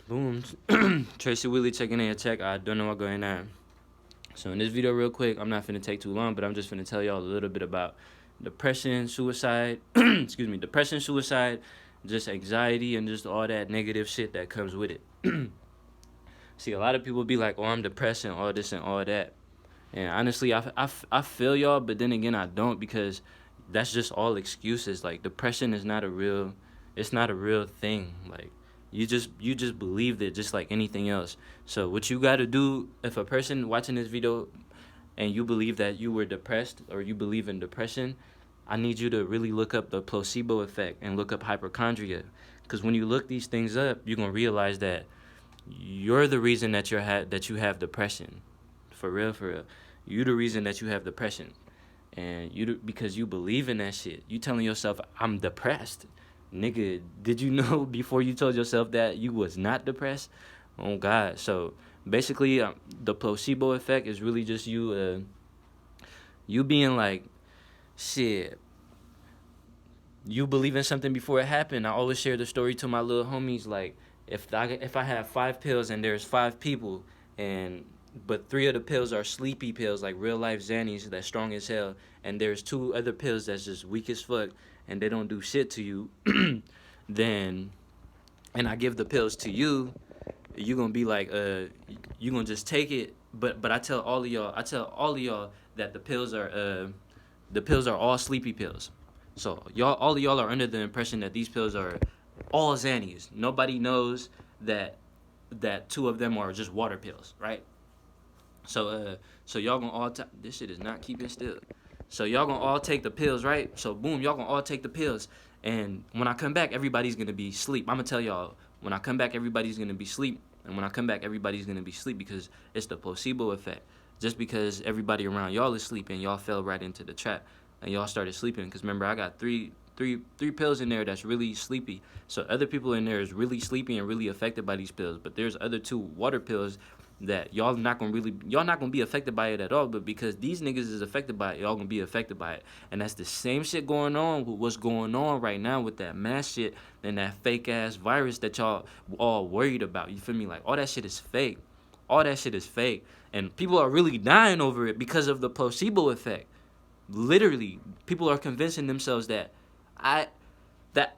Boom. Tracy Willie checking in. Check. I don't know what's going on. So in this video, real quick, I'm not finna take too long, but I'm just finna tell y'all a little bit about depression, suicide. Excuse me, depression, suicide, just anxiety, and just all that negative shit that comes with it. See, a lot of people be like, "Oh, I'm depressed and all this and all that." And honestly, I feel y'all, but then again, I don't because that's just all excuses. Like depression is not a real, it's not a real thing. Like you just believed it just like anything else. So what you got to do if a person watching this video and you believe that you were depressed or you believe in depression, I need you to really look up the placebo effect and look up hypochondria. Because when you look these things up, you're gonna realize that you're the reason that that you have depression. For real, for real. You the reason that you have depression. And because you believe in that shit. You telling yourself, I'm depressed. Nigga, did you know before you told yourself that you was not depressed? Oh, God. So, basically, the placebo effect is really just you being like, shit, you believe in something before it happened. I always share the story to my little homies, like, if I have 5 pills and there's 5 people, and but 3 of the pills are sleepy pills, like real life Xannies that's strong as hell, and there's 2 other pills that's just weak as fuck, and they don't do shit to you, then, and I give the pills to you, you gonna be like, you gonna just take it. But I tell all of y'all that the pills are all sleepy pills. So all of y'all are under the impression that these pills are all Xannies. Nobody knows that 2 of them are just water pills, right? So y'all gonna all this shit is not keeping still. So y'all gonna all take the pills, right? So boom, y'all gonna all take the pills, and when I come back, everybody's gonna be asleep. I'm gonna tell y'all, when I come back, everybody's gonna be asleep, and when I come back, everybody's gonna be asleep because it's the placebo effect. Just because everybody around y'all is sleeping, y'all fell right into the trap, and y'all started sleeping. Because remember, I got three pills in there that's really sleepy. So other people in there is really sleepy and really affected by these pills. But there's other 2 water pills that y'all not gonna be affected by it at all, but because these niggas is affected by it, y'all gonna be affected by it. And that's the same shit going on with what's going on right now with that mass shit and that fake ass virus that y'all all worried about. You feel me? Like all that shit is fake. All that shit is fake. And people are really dying over it because of the placebo effect. Literally, people are convincing themselves that I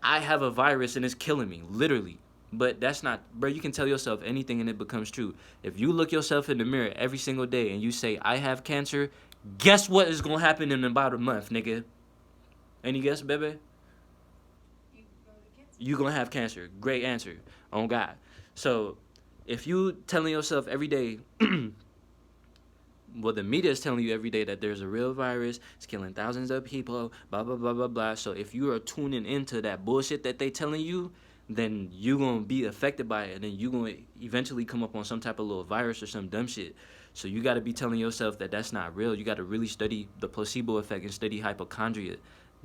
I have a virus and it's killing me. Literally. But that's not, bro. You can tell yourself anything and it becomes true. If you look yourself in the mirror every single day and you say, I have cancer, guess what is going to happen in about a month, nigga? Any guess, baby? You going to have cancer. Great answer. On God. So, if you telling yourself every day, well, the media is telling you every day that there's a real virus, it's killing thousands of people, blah, blah, blah, blah, blah. So, if you are tuning into that bullshit that they telling you, then you gonna be affected by it, and then you gonna eventually come up on some type of little virus or some dumb shit. So you gotta be telling yourself that that's not real. You gotta really study the placebo effect and study hypochondria.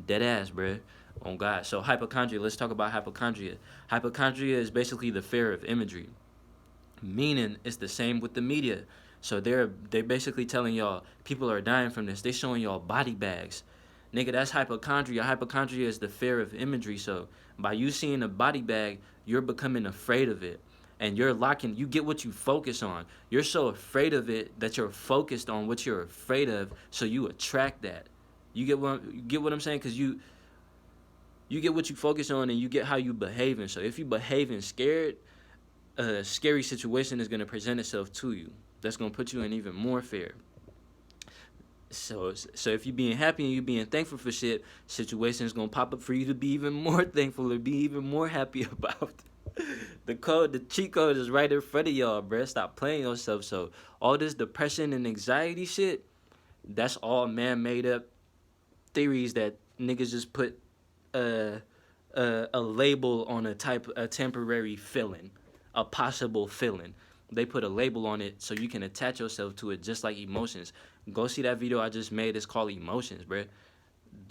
Dead ass, bruh. Oh God. So hypochondria. Let's talk about hypochondria. Hypochondria is basically the fear of imagery, meaning it's the same with the media. So they're basically telling y'all people are dying from this. They showing y'all body bags. Nigga, that's hypochondria. Hypochondria is the fear of imagery. So by you seeing a body bag, you're becoming afraid of it. And you get what you focus on. You're so afraid of it that you're focused on what you're afraid of, so you attract that. You get what I'm saying? Because you get what you focus on and you get how you behaving. So if you behaving scared, a scary situation is going to present itself to you. That's going to put you in even more fear. So if you being happy and you being thankful for shit, situations gonna pop up for you to be even more thankful or be even more happy about. The cheat code is right in front of y'all, bruh. Stop playing yourself. So all this depression and anxiety shit, that's all man made up theories that niggas just put a label on a temporary feeling, a possible feeling. They put a label on it so you can attach yourself to it, just like emotions. Go see that video I just made. It's called Emotions, bruh.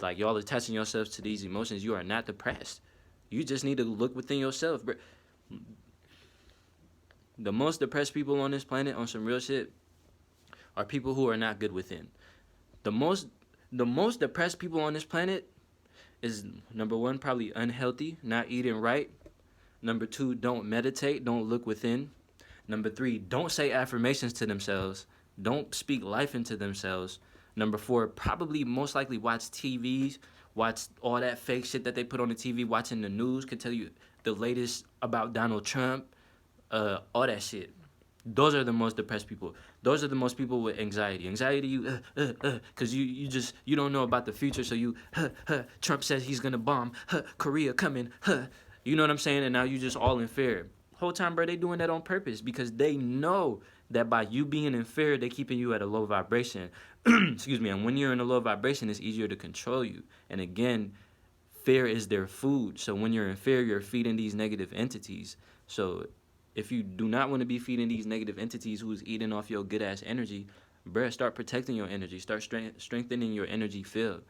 Like, y'all attaching yourselves to these emotions. You are not depressed. You just need to look within yourself, bruh. The most depressed people on this planet, on some real shit, are people who are not good within. The most depressed people on this planet is, number one, probably unhealthy, not eating right, Number 2, don't meditate, don't look within. Number 3, don't say affirmations to themselves. Don't speak life into themselves. Number 4, probably most likely watch TVs, watch all that fake shit that they put on the TV, watching the news could tell you the latest about Donald Trump, all that shit. Those are the most depressed people. Those are the most people with anxiety. Anxiety, because you don't know about the future, so Trump says he's gonna bomb, Korea coming, you know what I'm saying? And now you just all in fear. Whole time, bro, they doing that on purpose because they know that by you being in fear, they keeping you at a low vibration. Excuse me. And when you're in a low vibration, it's easier to control you. And again, fear is their food. So when you're in fear, you're feeding these negative entities. So if you do not want to be feeding these negative entities who's eating off your good ass energy, bruh, start protecting your energy. Start strengthening your energy field.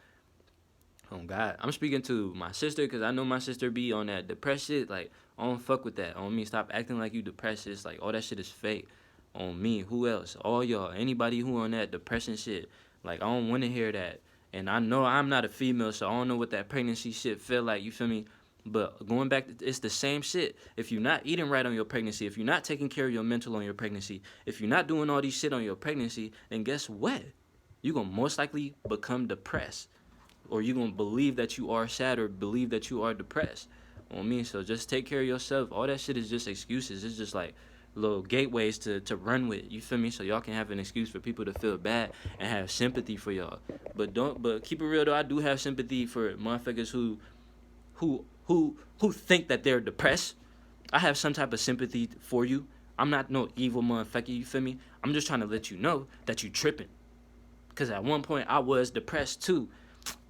Oh God, I'm speaking to my sister because I know my sister be on that depressed shit. Like, I don't fuck with that. On me, stop acting like you depressed. It's like all that shit is fake. On me, who else? All y'all, anybody who on that depression shit. Like, I don't want to hear that. And I know I'm not a female, so I don't know what that pregnancy shit feel like. You feel me? But going back, it's the same shit. If you're not eating right on your pregnancy, if you're not taking care of your mental on your pregnancy, if you're not doing all these shit on your pregnancy, then guess what? You're going to most likely become depressed. Or you're going to believe that you are sad or believe that you are depressed. On me, so just take care of yourself. All that shit is just excuses. It's just like little gateways to run with. You feel me? So y'all can have an excuse for people to feel bad and have sympathy for y'all. But keep it real though, I do have sympathy for motherfuckers who think that they're depressed. I have some type of sympathy for you. I'm not no evil motherfucker, you feel me? I'm just trying to let you know that you tripping. Because at one point, I was depressed too.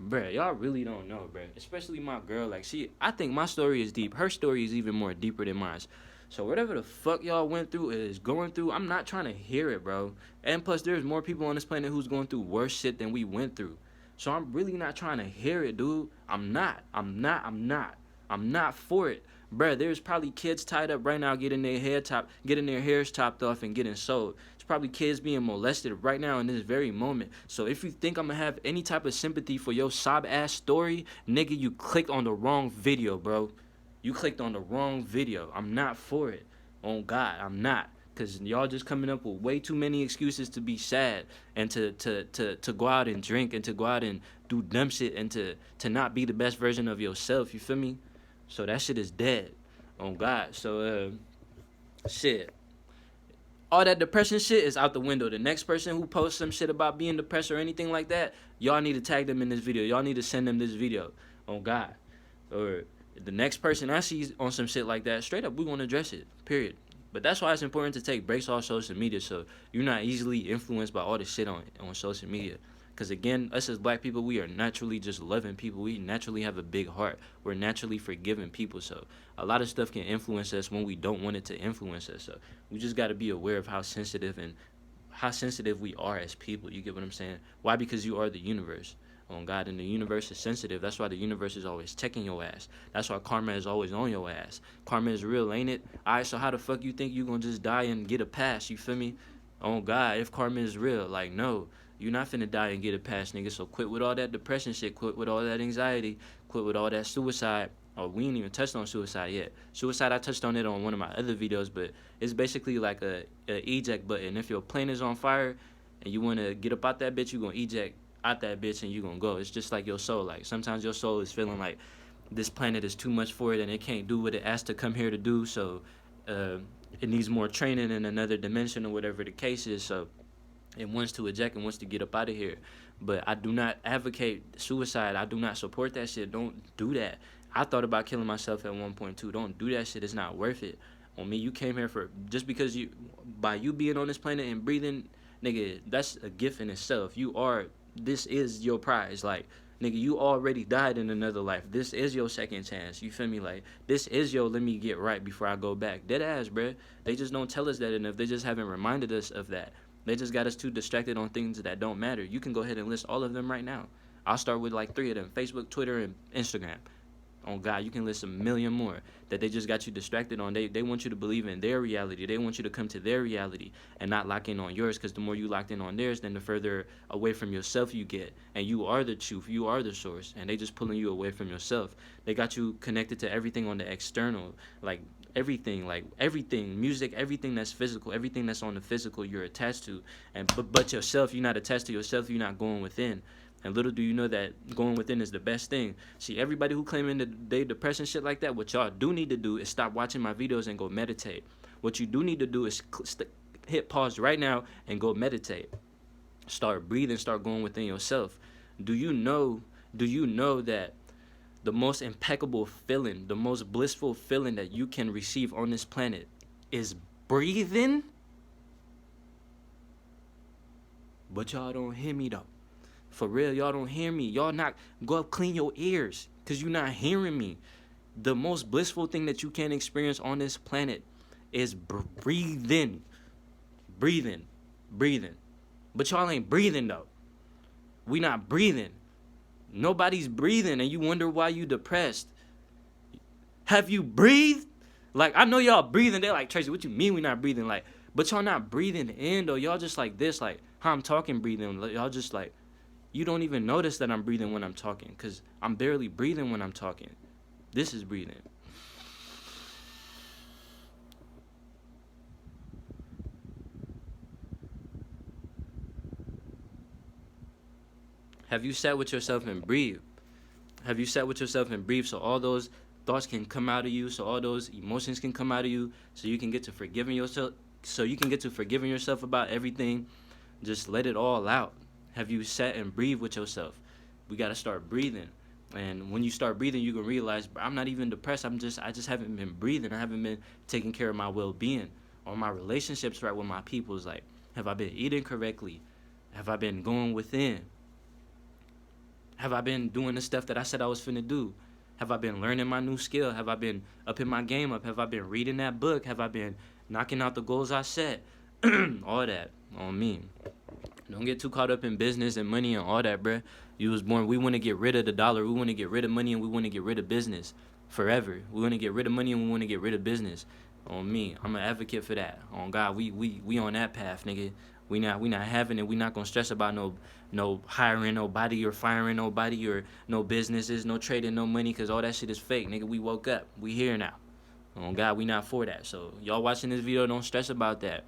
Bruh, y'all really don't know, bruh. Especially my girl. Like, I think my story is deep. Her story is even more deeper than mine. So whatever the fuck y'all went through is going through, I'm not trying to hear it, bro. And plus, there's more people on this planet who's going through worse shit than we went through. So I'm really not trying to hear it, dude. I'm not for it. Bruh, there's probably kids tied up right now getting their hairs chopped off and getting sold. There's probably kids being molested right now in this very moment. So if you think I'm gonna have any type of sympathy for your sob ass story, nigga, you clicked on the wrong video, bro. You clicked on the wrong video. I'm not for it. Oh God, I'm not. Cause y'all just coming up with way too many excuses to be sad and to go out and drink and to go out and do dumb shit and to not be the best version of yourself. You feel me? So that shit is dead. Oh God. So shit. All that depression shit is out the window. The next person who posts some shit about being depressed or anything like that, y'all need to tag them in this video. Y'all need to send them this video. Oh God. Or the next person I see on some shit like that, straight up, we gonna address it. Period. But that's why it's important to take breaks off social media so you're not easily influenced by all the shit on social media. Because again, us as black people, we are naturally just loving people. We naturally have a big heart. We're naturally forgiving people. So a lot of stuff can influence us when we don't want it to influence us. So we just got to be aware of how sensitive we are as people. You get what I'm saying? Why? Because you are the universe. Oh God, and the universe is sensitive. That's why the universe is always checking your ass. That's why karma is always on your ass. Karma is real, ain't it? Alright, so how the fuck you think you gonna just die and get a pass? You feel me? Oh God, if karma is real, like no, you're not finna die and get a pass, nigga. So quit with all that depression shit. Quit with all that anxiety. Quit with all that suicide. Oh, we ain't even touched on suicide yet. Suicide, I touched on it on one of my other videos, but it's basically like a eject button. If your plane is on fire and you wanna get up out that bitch, you gonna eject out that bitch and you gonna go. It's just like your soul. Like sometimes your soul is feeling like this planet is too much for it and it can't do what it asked to come here to do. So it needs more training in another dimension or whatever the case is. So it wants to eject and wants to get up out of here. But I do not advocate suicide. I do not support that shit. Don't do that. I thought about killing myself at one point too. Don't do that shit. It's not worth it. On me, you came here for just because by you being on this planet and breathing, nigga, that's a gift in itself. This is your prize. Like, nigga, you already died in another life. This is your second chance. You feel me? Like, this is your let me get right before I go back. Dead ass, bruh. They just don't tell us that enough. They just haven't reminded us of that. They just got us too distracted on things that don't matter. You can go ahead and list all of them right now. I'll start with like 3 of them: Facebook, Twitter, and Instagram. On God, you can list a million more that they just got you distracted on. They want you to believe in their reality. They want you to come to their reality and not lock in on yours, because the more you locked in on theirs, then the further away from yourself you get. And you are the truth. You are the source. And they just pulling you away from yourself. They got you connected to everything on the external, like everything, music, everything that's physical, everything that's on the physical you're attached to. And but yourself, you're not attached to yourself. You're not going within. And little do you know that going within is the best thing. See, everybody who claiming that they depressed and shit like that, what y'all do need to do is stop watching my videos and go meditate. What you do need to do is hit pause right now and go meditate. Start breathing, start going within yourself. Do you know that the most impeccable feeling, the most blissful feeling that you can receive on this planet is breathing? But y'all don't hear me though. For real, y'all don't hear me. Y'all not, go up, clean your ears, because you're not hearing me. The most blissful thing that you can experience on this planet is breathing. Breathing. But y'all ain't breathing, though. We not breathing. Nobody's breathing, and you wonder why you depressed. Have you breathed? Like, I know y'all breathing. They're like, Tracy, what you mean we not breathing? Like, but y'all not breathing in, though. Y'all just like this, like, how I'm talking, breathing. Y'all just like, you don't even notice that I'm breathing when I'm talking, because I'm barely breathing when I'm talking. This is breathing. Have you sat with yourself and breathe? Have you sat with yourself and breathe so all those thoughts can come out of you, so all those emotions can come out of you, so you can get to forgiving yourself, about everything? Just let it all out. Have you sat and breathed with yourself? We got to start breathing. And when you start breathing, you can realize, I'm not even depressed. I just haven't been breathing. I haven't been taking care of my well-being or my relationships right with my people. Like, have I been eating correctly? Have I been going within? Have I been doing the stuff that I said I was finna do? Have I been learning my new skill? Have I been upping my game up? Have I been reading that book? Have I been knocking out the goals I set? All that on me. Don't get too caught up in business and money and all that, bruh. You was born, we want to get rid of the dollar. We want to get rid of money, and we want to get rid of business forever. We want to get rid of money, and we want to get rid of business. On me, I'm an advocate for that. On God, we on that path, nigga. We not having it. We not gonna stress about no hiring nobody or firing nobody or no businesses, no trading, no money, because all that shit is fake, nigga. We woke up. We here now. On God, we not for that. So y'all watching this video, don't stress about that.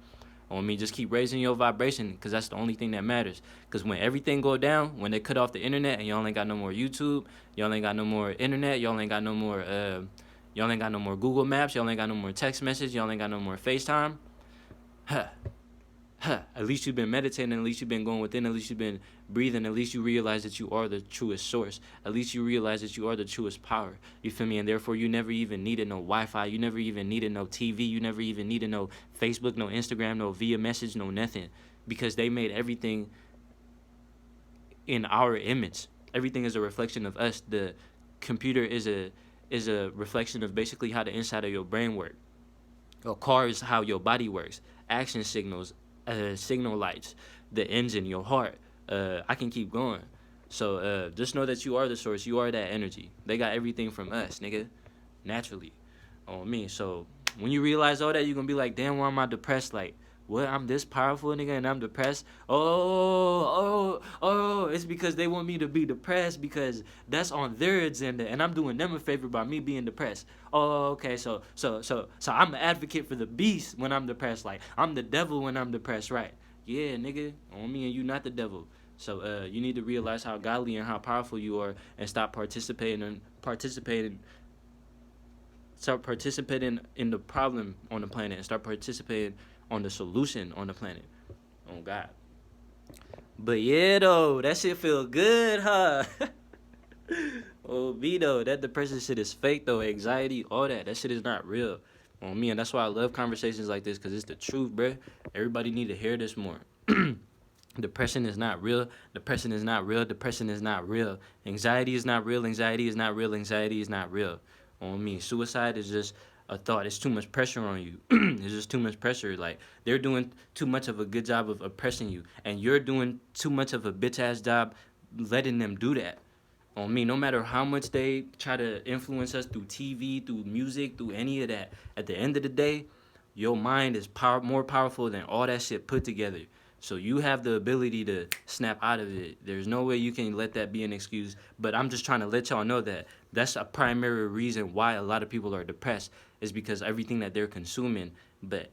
On me, just keep raising your vibration, because that's the only thing that matters. Because when everything go down, when they cut off the internet and y'all ain't got no more YouTube, y'all ain't got no more internet, y'all ain't got no more Google Maps, y'all ain't got no more text message, y'all ain't got no more FaceTime. At least you've been meditating, at least you've been going within, at least you've been breathing, at least you realize that you are the truest source, at least you realize that you are the truest power, you feel me? And therefore you never even needed no Wi-Fi, you never even needed no TV, you never even needed no Facebook, no Instagram, no via message, no nothing, because they made everything in our image. Everything is a reflection of us. The computer is a reflection of basically how the inside of your brain works. A car is how your body works. Action signals, signal lights, the engine, your heart. I can keep going. So just know that you are the source. You are that energy. They got everything from us, nigga. Naturally. On me. So when you realize all that, you're going to be like, damn, why am I depressed? Like, what? I'm this powerful, nigga, and I'm depressed? Oh, it's because they want me to be depressed because that's on their agenda, and I'm doing them a favor by me being depressed. Oh, okay, so I'm an advocate for the beast when I'm depressed. Like, I'm the devil when I'm depressed, right? Yeah, nigga, on me and you not the devil. So you need to realize how godly and how powerful you are, and stop participating in the problem on the planet, and start participating on the solution on the planet. Oh God. But yeah though, that shit feel good, huh? Oh B though, that depression shit is fake though. Anxiety, all that shit is not real. On me, and that's why I love conversations like this, because it's the truth, bruh. Everybody need to hear this more. Depression is not real. Depression is not real. Depression is not real. Anxiety is not real. Anxiety is not real. Anxiety is not real. On me, suicide is just a thought. It's too much pressure on you. It's just too much pressure. Like, they're doing too much of a good job of oppressing you, and you're doing too much of a bitch ass job letting them do that. On me, no matter how much they try to influence us through TV, through music, through any of that, at the end of the day, your mind is more powerful than all that shit put together. So you have the ability to snap out of it. There's no way you can let that be an excuse. But I'm just trying to let y'all know that that's a primary reason why a lot of people are depressed, is because everything that they're consuming, but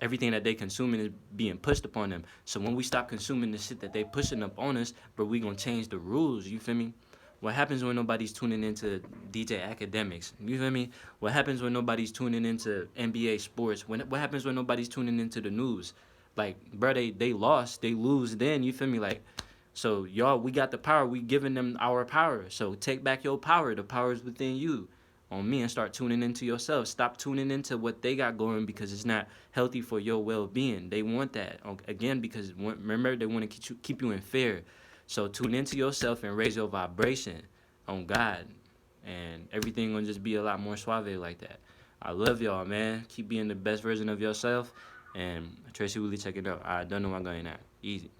everything that they consuming is being pushed upon them. So when we stop consuming the shit that they pushing up on us, but we gonna change the rules, you feel me? What happens when nobody's tuning into DJ Academics? You feel me? What happens when nobody's tuning into NBA sports? What happens when nobody's tuning into the news? Like, bro, they lost, they lose. Then you feel me? Like, so y'all, we got the power. We giving them our power. So take back your power. The power is within you. On me, and start tuning into yourself. Stop tuning into what they got going, because it's not healthy for your well-being. They want that again, because remember, they want to keep you in fear. So tune into yourself and raise your vibration on God, and everything gonna just be a lot more suave like that. I love y'all, man. Keep being the best version of yourself. And Tracy Willie checking out. I don't know what's going on. Easy.